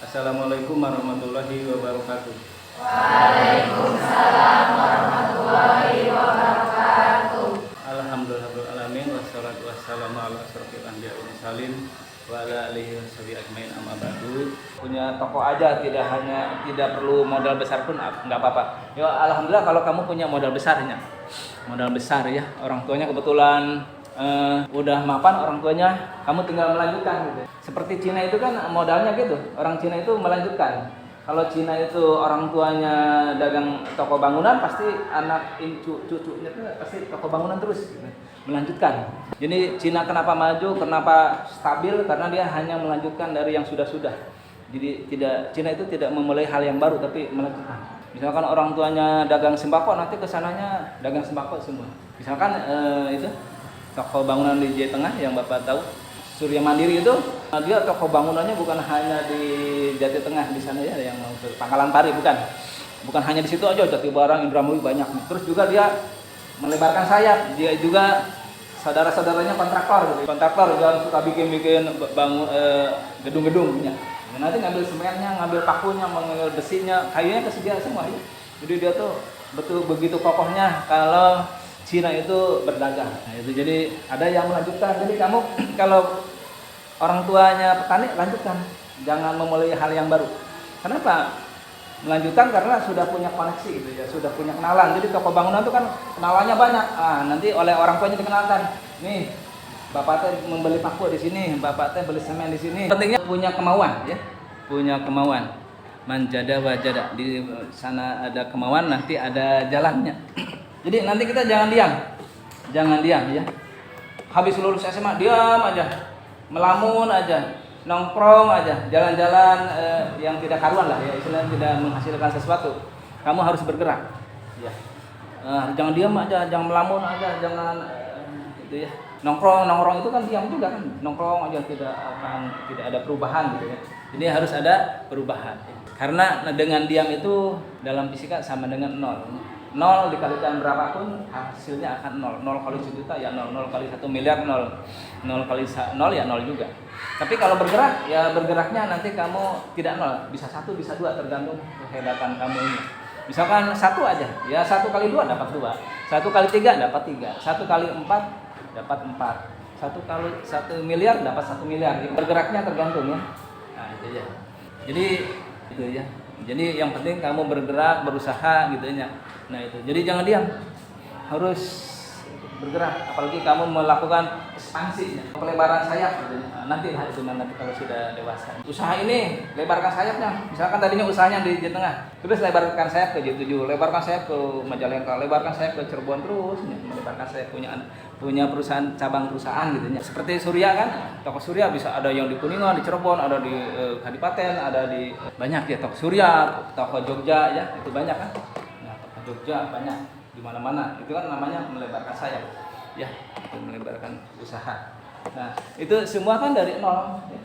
Assalamualaikum warahmatullahi wabarakatuh. Waalaikumsalam warahmatullahi wabarakatuh. Alhamdulillahirobbilalamin wassalatu wassalamu ala asyrofil anbiya'i wal mursalin wa ala alihi washabihi ajmain amma ba'du. Punya toko aja, tidak perlu modal besar pun nggak apa-apa. Ya alhamdulillah kalau kamu punya modal besarnya. Modal besar ya, orang tuanya kebetulan udah mapan orang tuanya, kamu tinggal melanjutkan gitu. Seperti Cina itu kan modalnya gitu, orang Cina itu melanjutkan. Kalau Cina itu orang tuanya dagang toko bangunan, pasti anak cucunya itu pasti toko bangunan terus gitu, melanjutkan. Jadi Cina kenapa maju, kenapa stabil, karena dia hanya melanjutkan dari yang sudah-sudah. Jadi Cina itu tidak memulai hal yang baru tapi melanjutkan. Misalkan orang tuanya dagang sembako, nanti kesananya dagang sembako semua. Misalkan itu toko bangunan di Jaya Tengah yang Bapak tahu, Surya Mandiri itu, dia toko bangunannya bukan hanya di Jati Tengah di sana ya, yang ke Pangkalan Pari, bukan hanya di situ aja, Jati Barang, Indramayu banyak. Terus juga dia melebarkan sayap, dia juga saudara-saudaranya kontraktor yang suka bikin gedung-gedung punya. Nanti ngambil semennya, ngambil pakunya, mengambil besinya, kayunya kesedia semua ya. Jadi dia tuh begitu kokohnya kalau Cina itu berdagang. Nah, itu jadi ada yang melanjutkan. Jadi kamu kalau orang tuanya petani, lanjutkan. Jangan memulai hal yang baru. Kenapa? Melanjutkan karena sudah punya koneksi gitu ya, sudah punya kenalan. Jadi toko bangunan itu kan kenalannya banyak. Nanti oleh orang tuanya dikenalkan. Nih, bapak teh membeli paku di sini, bapak teh beli semen di sini. Pentingnya punya kemauan ya. Punya kemauan. Manjada wajada. Di sana ada kemauan, nanti ada jalannya. Jadi nanti kita jangan diam ya. Habis lulus SMA diam aja, melamun aja, nongkrong aja, jalan-jalan yang tidak karuan lah ya, istilahnya tidak menghasilkan sesuatu. Kamu harus bergerak, ya. Jangan diam aja, jangan melamun aja, jangan itu ya. Nongkrong itu kan diam juga kan, nongkrong aja tidak ada perubahan gitu ya. Jadi harus ada perubahan. Ya. Karena dengan diam itu dalam fisika sama dengan nol. 0 dikalikan berapapun hasilnya akan 0. 0 kali 1 juta ya 0, 0 kali 1 miliar 0. 0 kali 0 ya 0 juga. Tapi kalau bergerak ya bergeraknya nanti kamu tidak 0, bisa 1 bisa 2 tergantung kehebatan kamu ini. Misalkan 1 aja, ya 1 kali 2 dapat 2. 1 kali 3 dapat 3. 1 kali 4 dapat 4. 1 kali 1 miliar dapat 1 miliar. Bergeraknya tergantung ya. Nah, itu ya. Jadi itu ya. Jadi yang penting kamu bergerak, berusaha gitu ya. Nah itu. Jadi jangan diam. Harus bergerak, apalagi kamu melakukan ekspansi, pelebaran sayap gitu. Nanti kalau sudah dewasa. Usaha ini lebarkan sayapnya. Misalkan tadinya usahanya di Jawa Tengah, terus lebarkan sayap ke J7, lebarkan sayap ke Majalengka, lebarkan sayap ke Cirebon, terus melebarkan sayap punya perusahaan, cabang perusahaan gitu ya. Seperti Surya kan, toko Surya bisa ada yang di Kuningan, di Cirebon, ada di Kadipaten, ada di banyak ya, toko Surya, toko Jogja ya, itu banyak kan. Nah, toko Jogja banyak di mana-mana. Itu kan namanya melebarkan sayap. Ya, itu melebarkan usaha. Nah, itu semua kan dari nol. Ya.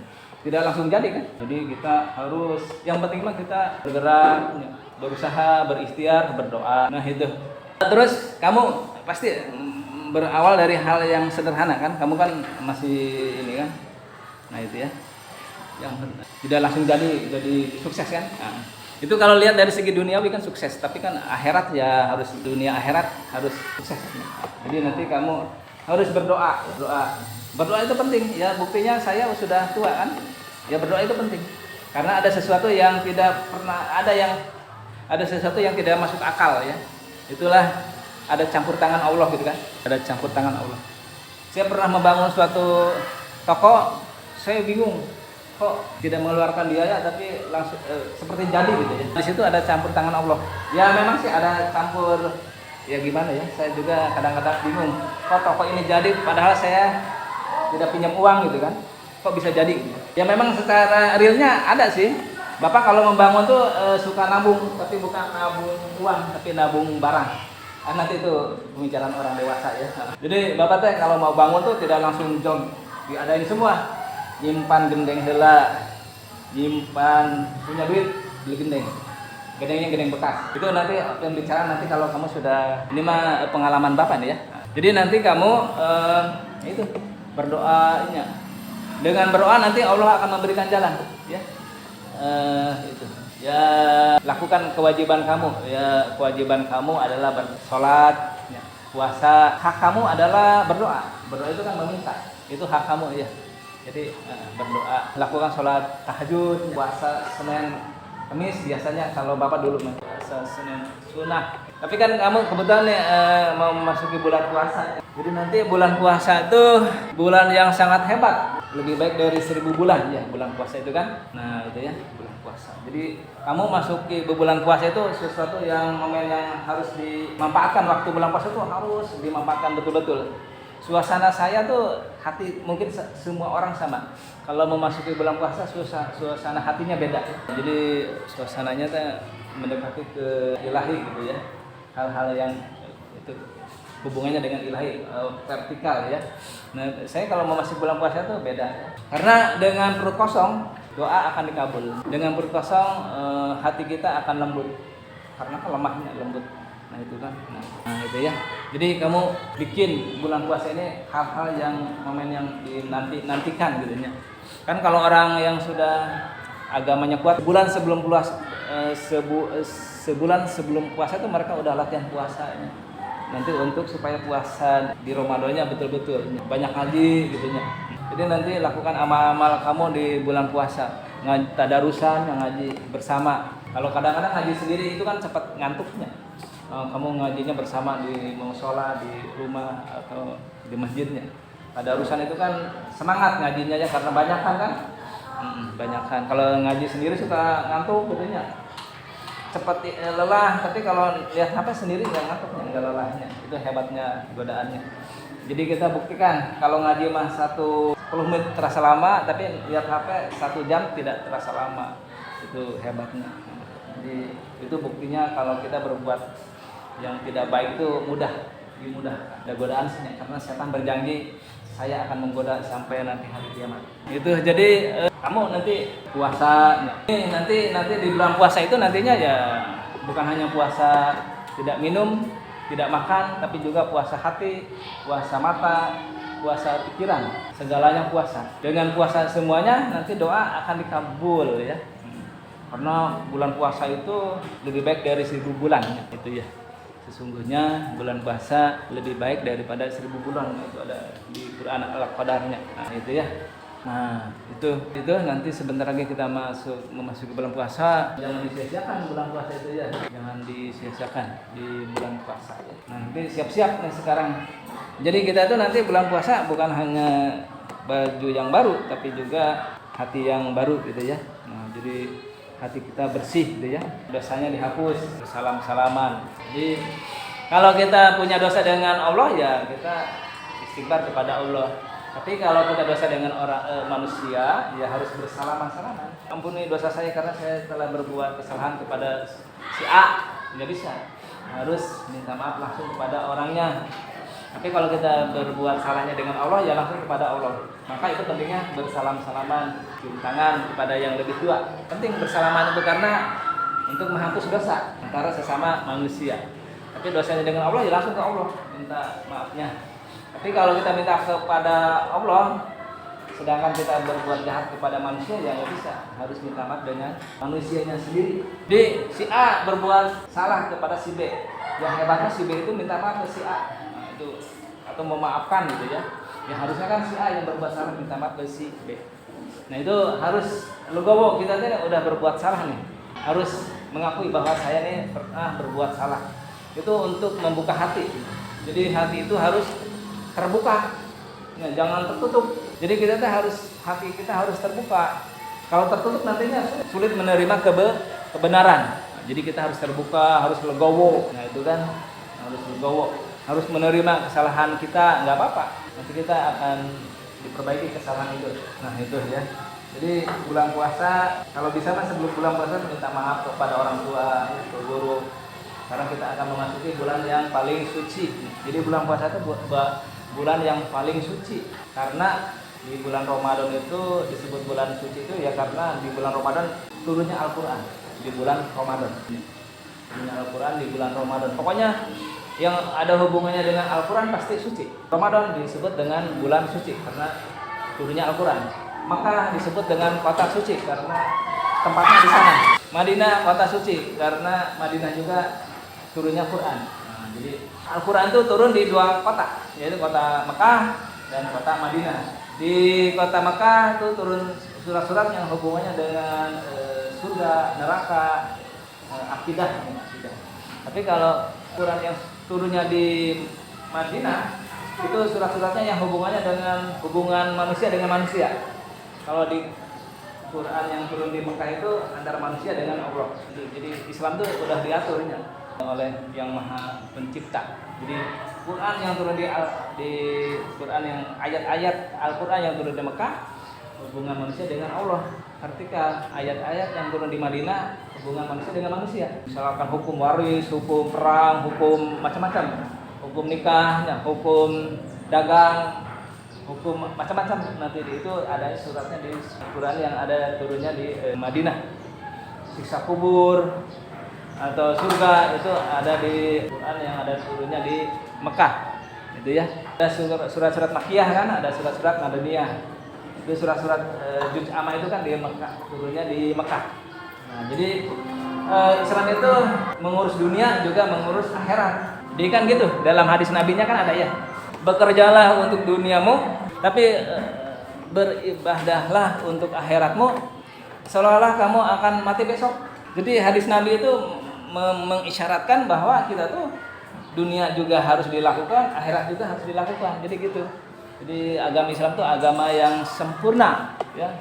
Tidak langsung jadi kan. Jadi kita harus, yang penting mah kita bergerak, ya, berusaha, berikhtiar, berdoa. Nah, itu. Terus kamu pasti berawal dari hal yang sederhana kan. Kamu kan masih ini kan. Nah, itu ya. Yang tidak langsung jadi sukses kan. Nah, itu kalau lihat dari segi duniawi kan sukses, tapi kan akhirat ya harus, dunia akhirat harus sukses. Jadi nanti kamu harus berdoa. Berdoa itu penting ya, buktinya saya sudah tua kan. Ya berdoa itu penting. Karena ada sesuatu yang tidak pernah ada sesuatu yang tidak masuk akal ya. Itulah ada campur tangan Allah gitu kan. Ada campur tangan Allah. Saya pernah membangun suatu toko, saya bingung. Kok tidak mengeluarkan biaya tapi langsung seperti jadi gitu ya. Di situ ada campur tangan Allah. Ya memang sih ada campur, ya gimana ya, saya juga kadang-kadang bingung. Kok toko ini jadi padahal saya tidak pinjam uang gitu kan. Kok bisa jadi? Ya memang secara realnya ada sih. Bapak kalau membangun tuh suka nabung, tapi bukan nabung uang, tapi nabung barang. Nanti itu pembicaraan orang dewasa ya. Jadi Bapak teh kalau mau bangun tuh tidak langsung jong, diadain semua. Nyimpan gendeng heula, nyimpan punya duit beli gendeng, gendengnya gendeng bekas. Itu nanti pembicaraan nanti kalau kamu sudah, ini mah pengalaman Bapak nih ya. Jadi nanti kamu itu berdoanya. Dengan berdoa nanti Allah akan memberikan jalan ya. itu ya, lakukan kewajiban kamu. Ya, kewajiban kamu adalah bersolat, ya, puasa. Hak kamu adalah berdoa. Berdoa itu kan meminta, itu hak kamu ya. Jadi berdoa, lakukan sholat tahajud, puasa Senin Kamis biasanya kalau bapak dulu puasa Senin sunnah. Tapi kan kamu kebetulan nih mau memasuki bulan puasa. Jadi nanti bulan puasa itu bulan yang sangat hebat, lebih baik dari 1000 bulan ya bulan puasa itu kan. Nah itu ya bulan puasa. Jadi kamu masuki bulan puasa itu sesuatu yang momen yang harus dimanfaatkan. Waktu bulan puasa itu harus dimanfaatkan betul-betul. Suasana saya tuh hati mungkin semua orang sama. Kalau memasuki bulan puasa suasana hatinya beda. Jadi suasananya tuh mendekati ke ilahi gitu ya. Hal-hal yang itu hubungannya dengan ilahi, vertikal ya. Nah, saya kalau memasuki bulan puasa tuh beda. Karena dengan perut kosong doa akan dikabul. Dengan perut kosong hati kita akan lembut. Karena lemahnya lembut. Nah itu kan, nah itu ya. Jadi kamu bikin bulan puasa ini hal-hal yang momen yang nantikan gitu ya. Kan kalau orang yang sudah agamanya kuat, bulan sebelum puasa, sebulan sebelum puasa itu mereka udah latihan puasanya. Nanti untuk supaya puasa di Ramadannya betul-betul banyak ngaji gitu ya. Jadi nanti lakukan amal-amal kamu di bulan puasa, tadarusan yang ngaji bersama. Kalau kadang-kadang ngaji sendiri itu kan cepat ngantuknya. Kamu ngajinya bersama di musola, di rumah atau di masjidnya. Tadarusan itu kan semangat ngajinya ya karena banyakan. Banyakan. Kalau ngaji sendiri suka ngantuk gitu ya. Cepat lelah, tapi kalau lihat HP sendiri nggak ngantuknya, nggak lelahnya. Itu hebatnya godaannya. Jadi kita buktikan kalau ngaji mah 10 menit terasa lama, tapi lihat HP 1 jam tidak terasa lama. Itu hebatnya. Jadi itu buktinya kalau kita berbuat yang tidak baik itu lebih mudah ada godaan sih, karena setan berjanji saya akan menggoda sampai nanti hari kiamat. Itu jadi kamu nanti puasa, nanti di bulan puasa itu nantinya ya bukan hanya puasa tidak minum, tidak makan, tapi juga puasa hati, puasa mata, puasa pikiran, segalanya puasa. Dengan puasa semuanya nanti doa akan dikabul ya. Karena bulan puasa itu lebih baik dari 1000 bulan itu ya. Sesungguhnya bulan puasa lebih baik daripada 1000 bulan, itu ada di Quran Al-Qadarnya. Nah itu ya. Nah itu nanti sebentar lagi kita memasuki bulan puasa. Jangan disia-siakan bulan puasa itu ya. Jangan disia-siakan di bulan puasa ya. Nah, nanti siap-siap nih sekarang. Jadi kita itu nanti bulan puasa bukan hanya baju yang baru, tapi juga hati yang baru gitu ya. Nah jadi hati kita bersih gitu ya, dosanya dihapus, salam-salaman. Jadi kalau kita punya dosa dengan Allah ya kita istighfar kepada Allah. Tapi kalau kita dosa dengan orang manusia ya harus bersalaman-salaman. Ampuni dosa saya karena saya telah berbuat kesalahan kepada si A. Nggak bisa, harus minta maaf langsung kepada orangnya. Tapi kalau kita berbuat salahnya dengan Allah ya langsung kepada Allah. Maka itu pentingnya bersalam-salaman, cium tangan kepada yang lebih tua. Penting bersalaman itu karena untuk menghapus dosa antara sesama manusia. Tapi dosanya dengan Allah ya langsung ke Allah minta maafnya. Tapi kalau kita minta kepada Allah, sedangkan kita berbuat jahat kepada manusia ya nggak bisa, harus minta maaf dengan manusianya sendiri. Jadi si A berbuat salah kepada si B, yang hebatnya si B itu minta maaf ke si A. Itu atau memaafkan gitu ya. Ya harusnya kan si A yang berbuat salah minta maaf ke si B. Nah itu harus legowo, kita tuh udah berbuat salah nih. Harus mengakui bahwa saya nih pernah berbuat salah. Itu untuk membuka hati. Jadi hati itu harus terbuka. Nah, jangan tertutup. Jadi kita tuh hati kita harus terbuka. Kalau tertutup nantinya sulit menerima kebenaran. Jadi kita harus terbuka, harus legowo. Nah itu kan harus legowo. Harus menerima kesalahan kita, nggak apa-apa. Nanti kita akan diperbaiki kesalahan itu. Nah itu ya. Jadi bulan puasa, kalau bisa mas sebelum bulan puasa minta maaf kepada orang tua, ke guru. Karena kita akan memasuki bulan yang paling suci. Jadi bulan puasa itu bulan yang paling suci. Karena di bulan Ramadan itu disebut bulan suci itu ya karena di bulan Ramadan turunnya Al-Quran. Di bulan Ramadan. Turunnya Al-Quran di bulan Ramadan. Pokoknya yang ada hubungannya dengan Al-Quran pasti suci. Ramadan disebut dengan bulan suci karena turunnya Al-Quran. Maka disebut dengan kota suci karena tempatnya di sana. Madinah kota suci karena Madinah juga turunnya Quran. Nah, jadi Al-Quran itu turun di 2 kota, yaitu kota Mekah dan kota Madinah. Di kota Mekah itu turun surat-surat yang hubungannya dengan surga, neraka, akidah. Tapi kalau Quran yang turunnya di Madinah itu surat-suratnya yang hubungannya dengan hubungan manusia dengan manusia. Kalau di Quran yang turun di Mekah itu antara manusia dengan Allah. Jadi Islam itu sudah diaturnya oleh Yang Maha Pencipta. Jadi Quran yang turun di Quran yang ayat-ayat Al-Quran yang turun di Mekah hubungan manusia dengan Allah. Ketika ayat-ayat yang turun di Madinah hubungan manusia dengan manusia. Misalkan hukum waris, hukum perang, hukum macam-macam, hukum nikah, hukum dagang, hukum macam-macam. Nanti itu ada suratnya di Quran yang ada turunnya di Madinah. Siksa kubur atau surga itu ada di Quran yang ada turunnya di Mekah. Itu ya. Ada surat-surat Makkiyah kan, ada surat-surat Madaniyah. Itu surat-surat Juz Amma itu kan di Mekah, turunnya di Mekah. Nah, jadi Islam itu mengurus dunia juga mengurus akhirat. Jadi kan gitu, dalam hadis nabinya kan ada ya. Bekerjalah untuk duniamu, tapi beribadahlah untuk akhiratmu seolah-olah kamu akan mati besok. Jadi hadis Nabi itu mengisyaratkan bahwa kita tuh dunia juga harus dilakukan, akhirat juga harus dilakukan. Jadi gitu. Jadi agama Islam itu agama yang sempurna, ya.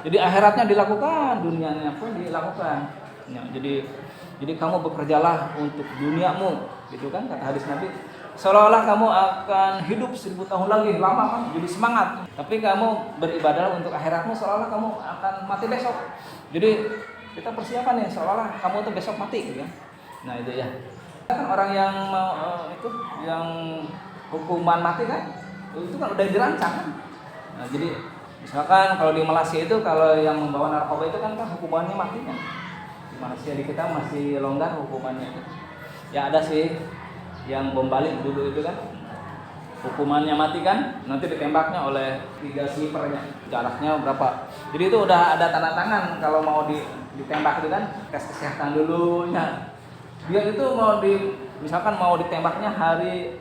Jadi akhiratnya dilakukan, dunianya pun dilakukan. Ya, jadi kamu bekerjalah untuk duniamu, gitu kan kata hadis Nabi. Seolah-olah kamu akan hidup 1000 tahun lagi, lama kan, jadi semangat. Tapi kamu beribadah untuk akhiratmu, seolah-olah kamu akan mati besok. Jadi kita persiapan nih, seolah-olah kamu tuh besok mati, gitu ya. Nah itu ya. Kan orang yang mau itu, yang hukuman mati kan, itu kan udah dirancang kan. Nah jadi misalkan kalau di Malaysia itu kalau yang membawa narkoba itu kan hukumannya mati kan. Di Malaysia di kita masih longgar hukumannya. Ya ada sih yang bom balik dulu itu kan hukumannya mati kan, nanti ditembaknya oleh 3 snipernya, jaraknya berapa. Jadi itu udah ada tanda tangan kalau mau ditembak itu kan, tes kesehatan dulu ya. Dia itu misalkan mau ditembaknya hari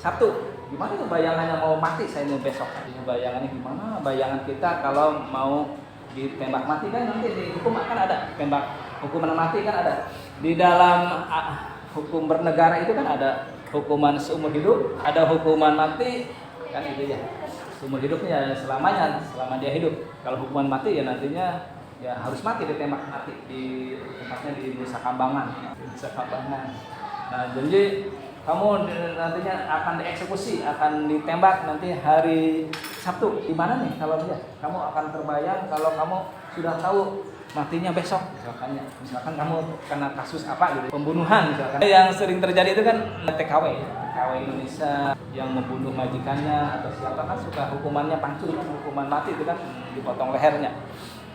Sabtu, gimana tuh bayangannya mau mati saya ini besok. Bayangannya gimana? Bayangan kita kalau mau ditembak mati kan nanti dihukum kan ada tembak hukuman mati kan ada. Di dalam hukum bernegara itu kan ada hukuman seumur hidup, ada hukuman mati kan itu ya. Seumur hidupnya selamanya, selama dia hidup. Kalau hukuman mati ya nantinya ya harus mati, ditembak mati di tempatnya di Nusa Kambangan. Nah, jadi kamu nantinya akan dieksekusi, akan ditembak nanti hari Sabtu. Di mana nih kalau dia? Kamu akan terbayang kalau kamu sudah tahu matinya besok misalkan kamu kena kasus apa gitu, pembunuhan misalkan. Yang sering terjadi itu kan TKW Indonesia yang membunuh majikannya atau siapa kan suka hukumannya pancung kan, hukuman mati itu kan dipotong lehernya.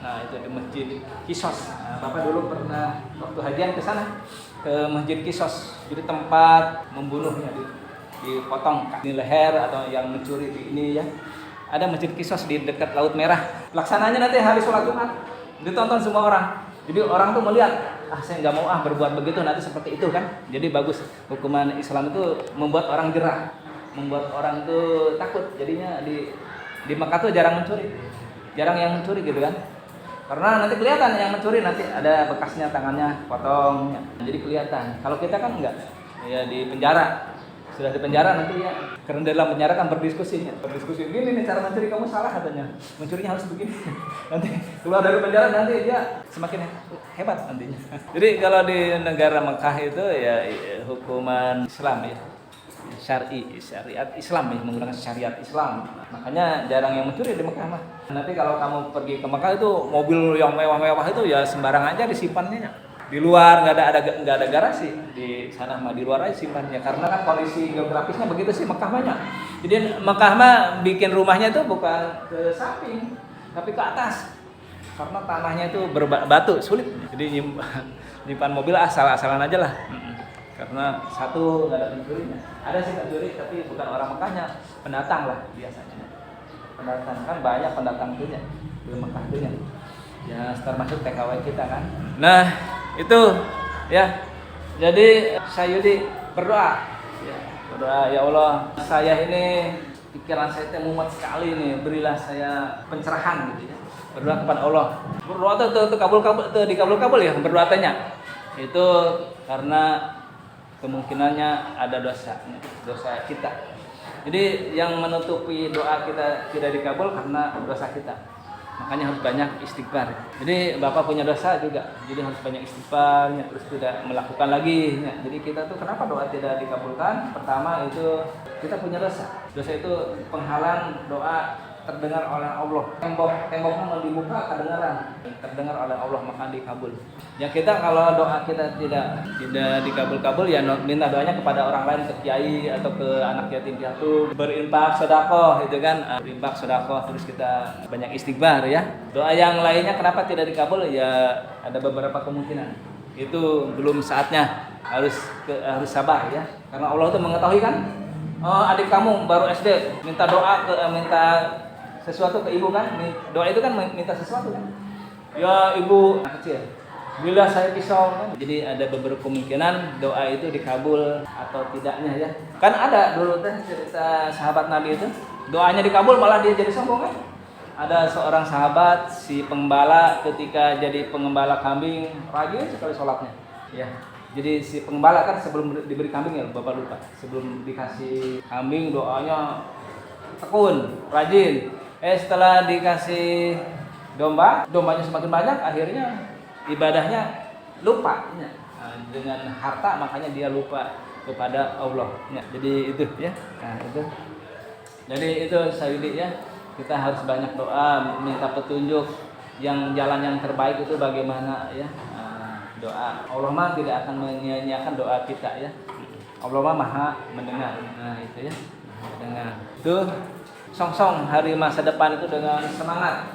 Nah itu di Masjid Kisos. Nah, Bapak dulu pernah waktu hajian ke sana ke Masjid Kisos, jadi tempat membunuhnya dipotong di leher atau yang mencuri di ini ya. Ada Masjid Kisos di dekat Laut Merah. Pelaksananya nanti hari sholat Jumat, ditonton semua orang. Jadi orang tuh melihat, saya nggak mau berbuat begitu nanti seperti itu kan. Jadi bagus, hukuman Islam itu membuat orang gerah, membuat orang tuh takut. Jadinya di Mekah tuh jarang mencuri, jarang yang mencuri gitu kan. Karena nanti kelihatan yang mencuri, nanti ada bekasnya, tangannya potong. Jadi kelihatan. Kalau kita kan enggak, ya di penjara. Sudah di penjara nanti ya. Karena dalam penjara kan berdiskusi. Gini nih cara mencuri, kamu salah katanya. Mencurinya harus begini. Nanti keluar dari penjara nanti dia semakin hebat nantinya. Jadi kalau di negara Mekah itu ya hukuman Islam ya. Syariat Islam ya, menggunakan syariat Islam. Makanya jarang yang mencuri di Mekah mah. Nanti kalau kamu pergi ke Mekah itu mobil yang mewah-mewah itu ya sembarang aja disimpannya. Di luar nggak ada garasi, di sana mah di luar aja simpannya. Karena kan kondisi geografisnya begitu sih Mekah banyak. Jadi Mekah mah bikin rumahnya itu bukan ke samping, tapi ke atas. Karena tanahnya itu berbatu, sulit. Jadi nyimpan mobil asal-asalan aja lah. Karena satu nggak ada pencurinya. Ada sih pencuri tapi bukan orang Mekahnya, pendatang lah biasanya. Pendatang kan banyak pendatang tuh ya di Mekah tuh ya. Ya termasuk TKW kita kan. Nah itu ya. Jadi Sayudi berdoa. Ya, berdoa ya Allah, saya ini pikiran saya mumet sekali nih, berilah saya pencerahan gitu ya. Berdoa kepada Allah. Berdoa itu dikabul ya berdoa tanya. Itu karena kemungkinannya ada dosa kita. Jadi yang menutupi doa kita tidak dikabul karena dosa kita. Makanya harus banyak istighfar. Jadi Bapak punya dosa juga, jadi harus banyak istighfar, terus tidak melakukan lagi. Jadi kita tuh kenapa doa tidak dikabulkan? Pertama itu kita punya dosa. Dosa itu penghalang doa terdengar oleh Allah. Temboknya mau dibuka terdengar oleh Allah maka dikabul. Ya kita kalau doa kita tidak dikabul-kabul ya minta doanya kepada orang lain, ke kiai atau ke anak yatim piatu, berinfak sedekah itu kan, berinfak sedekah terus kita banyak istighfar ya. Doa yang lainnya kenapa tidak dikabul ya ada beberapa kemungkinan. Itu belum saatnya, harus sabar ya. Karena Allah itu mengetahui kan. Adik kamu baru SD minta minta sesuatu ke ibu kan, doa itu kan minta sesuatu kan, ya ibu anak kecil bila saya pisau kan. Jadi ada beberapa kemungkinan doa itu dikabul atau tidaknya ya. Kan ada dulu teh cerita sahabat Nabi itu doanya dikabul malah dia jadi sombong kan. Ada seorang sahabat si pengembala, ketika jadi pengembala kambing rajin sekali sholatnya ya. Jadi si pengembala kan sebelum diberi kambing ya Bapak lupa, sebelum dikasih kambing doanya tekun, rajin. Setelah dikasih dombanya semakin banyak, akhirnya ibadahnya lupa ya. Dengan harta makanya dia lupa kepada Allah ya. Jadi itu ya. Nah, itu. Jadi itu Sayudi ya. Kita harus banyak doa, minta petunjuk yang jalan yang terbaik itu bagaimana ya. Doa Allah mah tidak akan menyia-nyiakan doa kita ya. Allah mah Maha mendengar. Nah, itu ya. Mendengar. Itu song-song hari masa depan itu dengan semangat.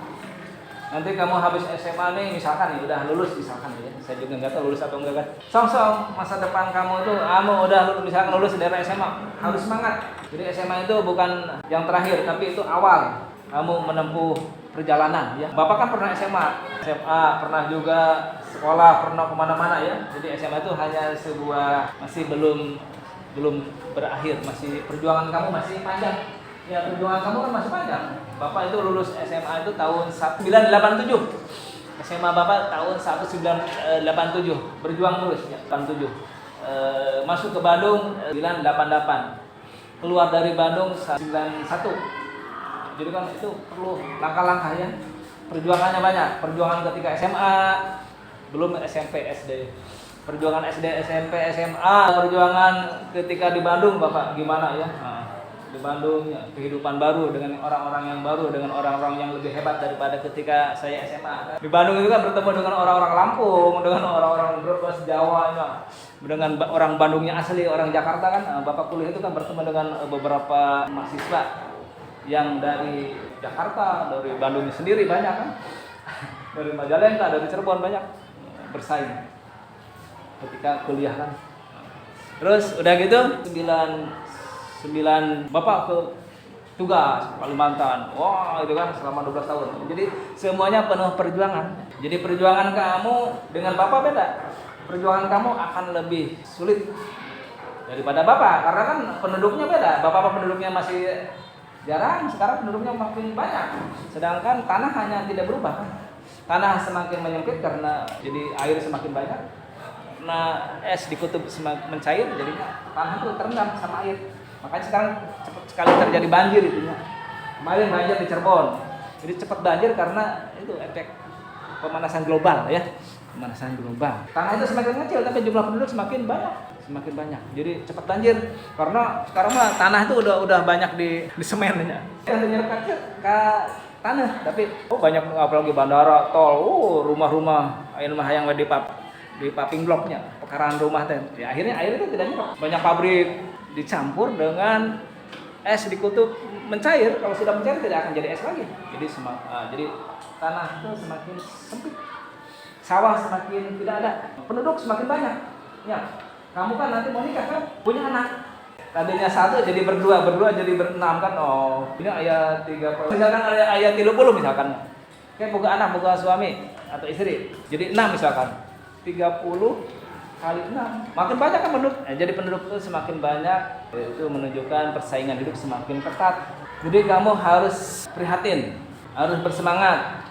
Nanti kamu habis SMA nih misalkan nih udah lulus misalkan ya. Saya juga nggak tahu lulus atau enggak kan. Song-song masa depan kamu itu udah misalkan lulus dari SMA, harus semangat. Jadi SMA itu bukan yang terakhir tapi itu awal kamu menempuh perjalanan ya. Bapak kan pernah SMA, pernah juga sekolah, pernah kemana-mana ya. Jadi SMA itu hanya sebuah masih belum berakhir, masih perjuangan kamu masih panjang. Ya perjuangan kamu kan masih panjang. Bapak itu lulus SMA itu tahun 1987. SMA Bapak tahun 1987. Berjuang lulus ya 87. Masuk ke Bandung 988. Keluar dari Bandung 91. Jadi kan itu perlu langkah-langkah ya. Perjuangannya banyak. Perjuangan ketika SMA, belum SMP, SD. Perjuangan SD, SMP, SMA, perjuangan ketika di Bandung Bapak gimana ya? Di Bandung ya, kehidupan baru dengan orang-orang yang baru, dengan orang-orang yang lebih hebat daripada ketika saya SMA. Di Bandung itu kan bertemu dengan orang-orang Lampung, dengan orang-orang Brebes, Jawa ya. Dengan orang Bandungnya asli, orang Jakarta kan. Bapak kuliah itu kan bertemu dengan beberapa mahasiswa yang dari Jakarta, dari Bandung sendiri banyak kan. Dari Majalengka, dari Cirebon banyak bersaing ketika kuliah kan. Terus udah gitu 9 Bapak ke tugas Kalimantan. Wah, itu kan selama 12 tahun. Jadi semuanya penuh perjuangan. Jadi perjuangan kamu dengan Bapak beda. Perjuangan kamu akan lebih sulit daripada Bapak karena kan penduduknya beda. Bapak penduduknya masih jarang, sekarang penduduknya makin banyak. Sedangkan tanah hanya tidak berubah kan. Tanah semakin menyempit karena jadi air semakin banyak. Karena es di kutub semakin mencair, jadinya tanah itu terendam sama air. Makanya sekarang cepat sekali terjadi banjir itunya. Kemarin banjir di Cirebon. Jadi cepat banjir karena itu efek pemanasan global ya. Pemanasan global. Tanah itu semakin kecil tapi jumlah penduduk semakin banyak. Jadi cepat banjir karena sekarang mah tanah itu udah banyak di semennya. Yang menyerap ke tanah tapi banyak apalagi bandara, tol, rumah-rumah air mah yang di paving blocknya, pekarangan rumah teh. Ya akhirnya air itu tidak nyerap. Banyak pabrik dicampur dengan es di kutub mencair. Kalau sudah mencair tidak akan jadi es lagi. Jadi tanah itu semakin sempit, sawah semakin tidak ada, penduduk semakin banyak. Ya, kamu kan nanti mau nikah kan, punya anak. Tadinya 1 jadi berdua jadi berenam kan. Oh, ini ayat 30. Misalkan ayat 30 misalkan. Kayak boga anak, boga suami. atau istri. Jadi 6 misalkan. 30 kali 6. Makin banyak kan penduduk. Jadi penduduk itu semakin banyak, itu menunjukkan persaingan hidup semakin ketat. Jadi kamu harus prihatin, harus bersemangat.